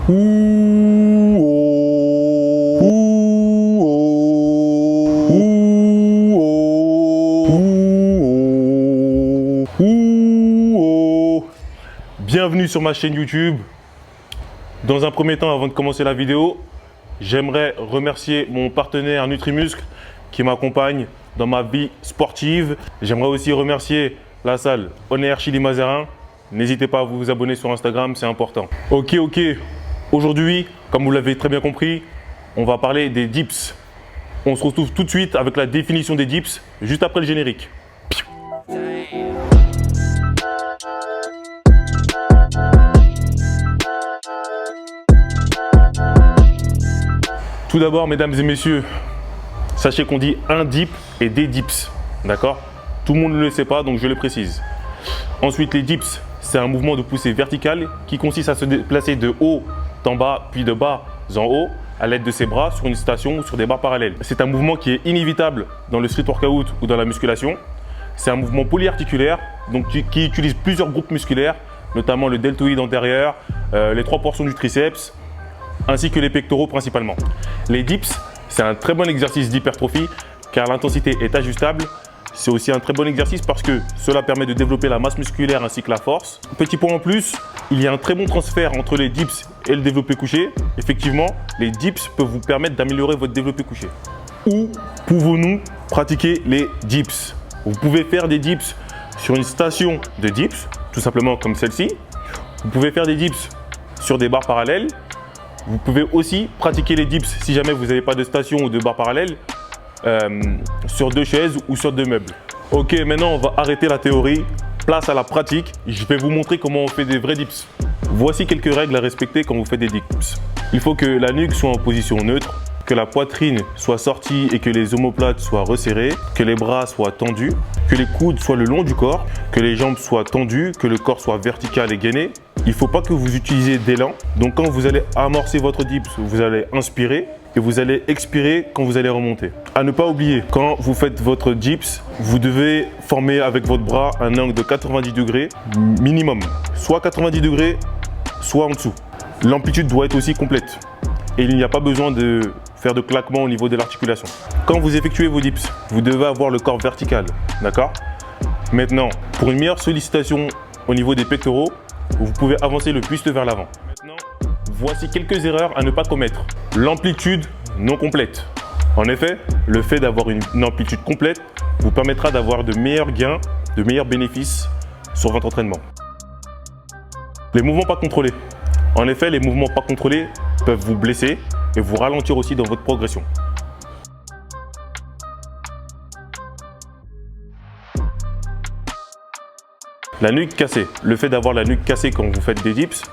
Bienvenue sur ma chaîne YouTube. Dans un premier temps, avant de commencer la vidéo, j'aimerais remercier mon partenaire Nutrimuscle qui m'accompagne dans ma vie sportive. J'aimerais aussi remercier la salle Oner Chili Mazarin. N'hésitez pas à vous abonner sur Instagram, c'est important. Ok. Aujourd'hui, comme vous l'avez très bien compris, on va parler des dips. On se retrouve tout de suite avec la définition des dips, juste après le générique. Tout d'abord, mesdames et messieurs, sachez qu'on dit un dip et des dips, d'accord? Tout le monde ne le sait pas, donc je le précise. Ensuite, les dips, c'est un mouvement de poussée verticale qui consiste à se déplacer de haut en bas, puis de bas en haut, à l'aide de ses bras sur une station ou sur des barres parallèles. C'est un mouvement qui est inévitable dans le street workout ou dans la musculation. C'est un mouvement polyarticulaire, donc qui utilise plusieurs groupes musculaires, notamment le deltoïde antérieur, les trois portions du triceps, ainsi que les pectoraux principalement. Les dips, c'est un très bon exercice d'hypertrophie car l'intensité est ajustable. C'est aussi un très bon exercice parce que cela permet de développer la masse musculaire ainsi que la force. Petit point en plus, il y a un très bon transfert entre les dips et le développé couché. Effectivement, les dips peuvent vous permettre d'améliorer votre développé couché. Où pouvons-nous pratiquer les dips? Vous pouvez faire des dips sur une station de dips, tout simplement comme celle-ci. Vous pouvez faire des dips sur des barres parallèles. Vous pouvez aussi pratiquer les dips si jamais vous n'avez pas de station ou de barre parallèle sur deux chaises ou sur deux meubles. Ok, maintenant on va arrêter la théorie, place à la pratique. Je vais vous montrer comment on fait des vrais dips. Voici quelques règles à respecter quand vous faites des dips. Il faut que la nuque soit en position neutre, que la poitrine soit sortie et que les omoplates soient resserrées, que les bras soient tendus, que les coudes soient le long du corps, que les jambes soient tendues, que le corps soit vertical et gainé. Il ne faut pas que vous utilisiez d'élan. Donc quand vous allez amorcer votre dips, vous allez inspirer et vous allez expirer quand vous allez remonter. À ne pas oublier, quand vous faites votre dips, vous devez former avec votre bras un angle de 90 degrés minimum. Soit 90 degrés, soit en dessous. L'amplitude doit être aussi complète. Et il n'y a pas besoin de faire de claquement au niveau de l'articulation. Quand vous effectuez vos dips, vous devez avoir le corps vertical, d'accord? Maintenant, pour une meilleure sollicitation au niveau des pectoraux, vous pouvez avancer le buste vers l'avant. Maintenant, voici quelques erreurs à ne pas commettre. L'amplitude non complète. En effet, le fait d'avoir une amplitude complète vous permettra d'avoir de meilleurs gains, de meilleurs bénéfices sur votre entraînement. Les mouvements pas contrôlés. En effet, les mouvements pas contrôlés peuvent vous blesser et vous ralentir aussi dans votre progression. La nuque cassée. Le fait d'avoir la nuque cassée quand vous faites des dips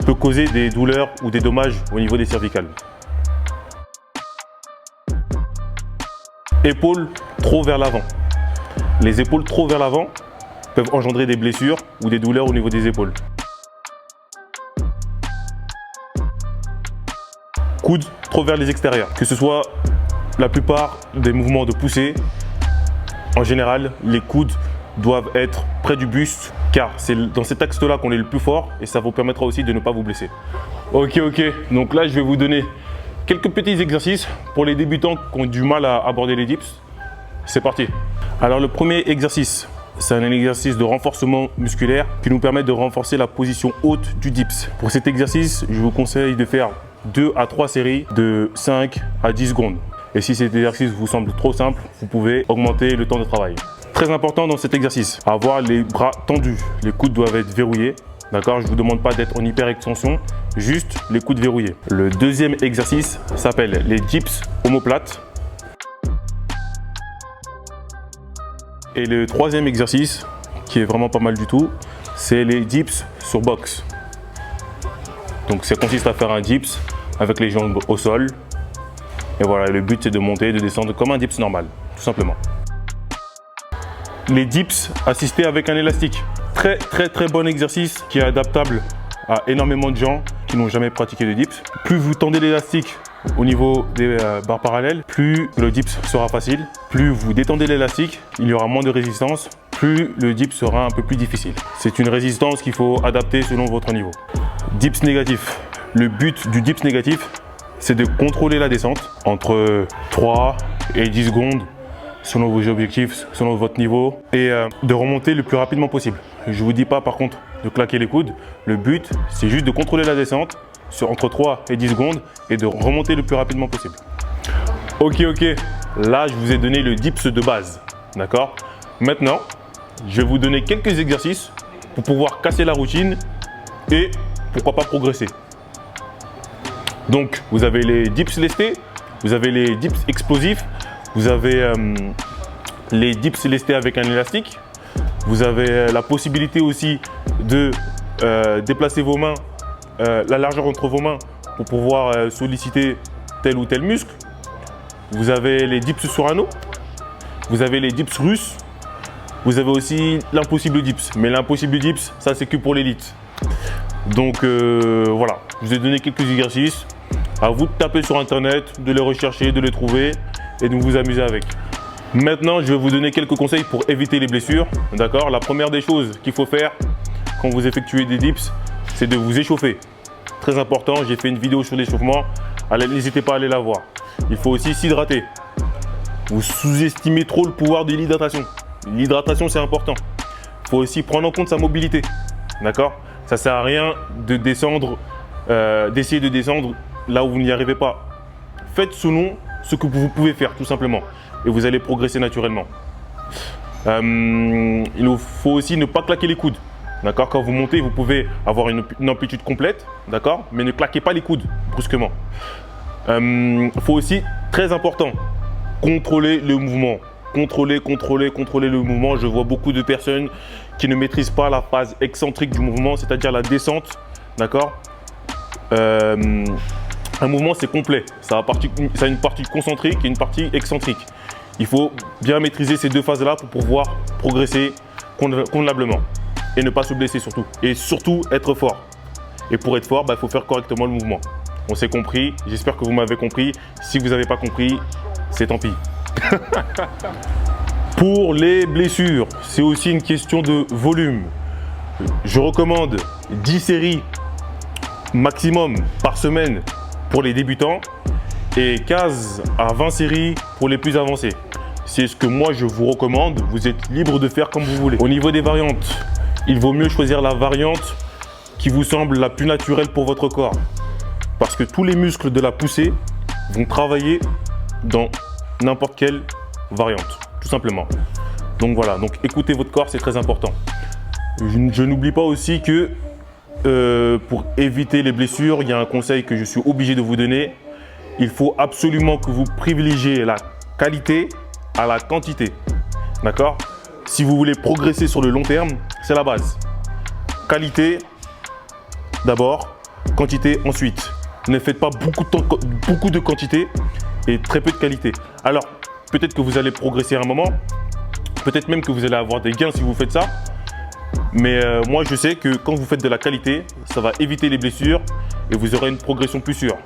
peut causer des douleurs ou des dommages au niveau des cervicales. Épaules trop vers l'avant. Les épaules trop vers l'avant peuvent engendrer des blessures ou des douleurs au niveau des épaules. Coudes trop vers les extérieurs. Que ce soit la plupart des mouvements de poussée, en général, les coudes doivent être près du buste car c'est dans cet axe-là qu'on est le plus fort et ça vous permettra aussi de ne pas vous blesser. Ok. Donc là, je vais vous donner quelques petits exercices pour les débutants qui ont du mal à aborder les dips. C'est parti. Alors le premier exercice, c'est un exercice de renforcement musculaire qui nous permet de renforcer la position haute du dips. Pour cet exercice, je vous conseille de faire 2 à 3 séries de 5 à 10 secondes. Et si cet exercice vous semble trop simple, vous pouvez augmenter le temps de travail. Très important dans cet exercice, avoir les bras tendus. Les coudes doivent être verrouillés. D'accord, je ne vous demande pas d'être en hyper extension, juste les coudes verrouillés. Le deuxième exercice s'appelle les dips omoplates. Et le troisième exercice, qui est vraiment pas mal du tout, c'est les dips sur box. Donc ça consiste à faire un dips avec les jambes au sol. Et voilà, le but c'est de monter et de descendre comme un dips normal, tout simplement. Les dips assistés avec un élastique. Très bon exercice qui est adaptable à énormément de gens qui n'ont jamais pratiqué de dips. Plus vous tendez l'élastique au niveau des barres parallèles, plus le dips sera facile. Plus vous détendez l'élastique, il y aura moins de résistance, plus le dips sera un peu plus difficile. C'est une résistance qu'il faut adapter selon votre niveau. Dips négatif. Le but du dips négatif, c'est de contrôler la descente entre 3 et 10 secondes selon vos objectifs, selon votre niveau, et de remonter le plus rapidement possible. Je ne vous dis pas par contre de claquer les coudes. Le but, c'est juste de contrôler la descente entre 3 et 10 secondes et de remonter le plus rapidement possible. Ok, là je vous ai donné le dips de base, d'accord? Maintenant, je vais vous donner quelques exercices pour pouvoir casser la routine et pourquoi pas progresser. Donc, vous avez les dips lestés, vous avez les dips explosifs, vous avez les dips lestés avec un élastique, vous avez la possibilité aussi de déplacer vos mains, la largeur entre vos mains pour pouvoir solliciter tel ou tel muscle. Vous avez les dips sur anneau, vous avez les dips russes, vous avez aussi l'impossible dips. Mais l'impossible dips, ça c'est que pour l'élite. Donc voilà, je vous ai donné quelques exercices. À vous de taper sur internet, de les rechercher, de les trouver et de vous amuser avec. Maintenant, je vais vous donner quelques conseils pour éviter les blessures. D'accord? La première des choses qu'il faut faire quand vous effectuez des dips, c'est de vous échauffer. Très important, j'ai fait une vidéo sur l'échauffement. N'hésitez pas à aller la voir. Il faut aussi s'hydrater. Vous sous-estimez trop le pouvoir de l'hydratation. L'hydratation, c'est important. Il faut aussi prendre en compte sa mobilité. D'accord? Ça ne sert à rien de descendre, d'essayer de descendre là où vous n'y arrivez pas. Faites selon ce que vous pouvez faire, tout simplement. Et vous allez progresser naturellement. Il faut aussi ne pas claquer les coudes. D'accord? Quand vous montez, vous pouvez avoir une amplitude complète, d'accord? Mais ne claquez pas les coudes brusquement. Il faut aussi, très important, contrôler le mouvement. Contrôler le mouvement. Je vois beaucoup de personnes qui ne maîtrisent pas la phase excentrique du mouvement, c'est-à-dire la descente, d'accord? Un mouvement, c'est complet. Ça a une partie concentrique et une partie excentrique. Il faut bien maîtriser ces deux phases-là pour pouvoir progresser convenablement et ne pas se blesser surtout. Et surtout, être fort. Et pour être fort, il faut faire correctement le mouvement. On s'est compris. J'espère que vous m'avez compris. Si vous n'avez pas compris, c'est tant pis. Pour les blessures, c'est aussi une question de volume. Je recommande 10 séries maximum par semaine pour les débutants et 15 à 20 séries pour les plus avancés. C'est ce que moi je vous recommande. Vous êtes libre de faire comme vous voulez. Au niveau des variantes, il vaut mieux choisir la variante qui vous semble la plus naturelle pour votre corps. Parce que tous les muscles de la poussée vont travailler dans n'importe quelle variante, tout simplement. Donc voilà, donc écoutez votre corps, c'est très important. Je n'oublie pas aussi que pour éviter les blessures, il y a un conseil que je suis obligé de vous donner. Il faut absolument que vous privilégiez la qualité à la quantité. D'accord? Si vous voulez progresser sur le long terme, c'est la base. Qualité d'abord, quantité ensuite. Ne faites pas beaucoup de quantité et très peu de qualité. Alors, peut-être que vous allez progresser à un moment, peut-être même que vous allez avoir des gains si vous faites ça. Mais moi, je sais que quand vous faites de la qualité, ça va éviter les blessures et vous aurez une progression plus sûre.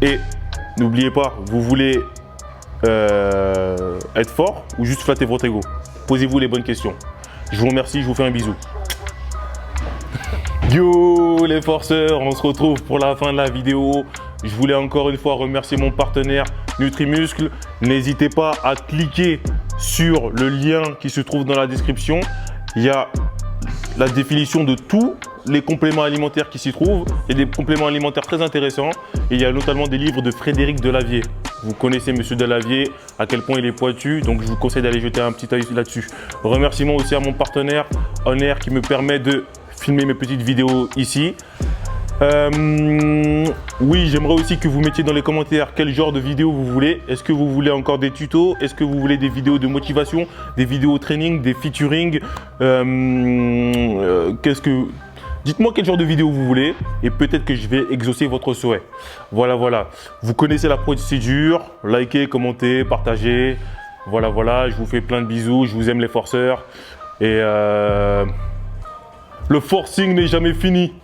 Et n'oubliez pas, vous voulez être fort ou juste flatter votre ego? Posez-vous les bonnes questions. Je vous remercie, je vous fais un bisou. Yo les forceurs, on se retrouve pour la fin de la vidéo. Je voulais encore une fois remercier mon partenaire Nutrimuscle. N'hésitez pas à cliquer sur le lien qui se trouve dans la description. Il y a la définition de tous les compléments alimentaires qui s'y trouvent. Il y a des compléments alimentaires très intéressants. Et il y a notamment des livres de Frédéric Delavier. Vous connaissez Monsieur Delavier, à quel point il est pointu. Donc je vous conseille d'aller jeter un petit œil là-dessus. Remerciements aussi à mon partenaire Honor qui me permet de filmer mes petites vidéos ici. Oui, j'aimerais aussi que vous mettiez dans les commentaires quel genre de vidéo vous voulez. Est-ce que vous voulez encore des tutos? Est-ce que vous voulez des vidéos de motivation, des vidéos training, des featuring? Dites-moi quel genre de vidéo vous voulez et peut-être que je vais exaucer votre souhait. Voilà. Vous connaissez la procédure. Likez, commentez, partagez. Voilà. Je vous fais plein de bisous. Je vous aime les forceurs. Et le forcing n'est jamais fini.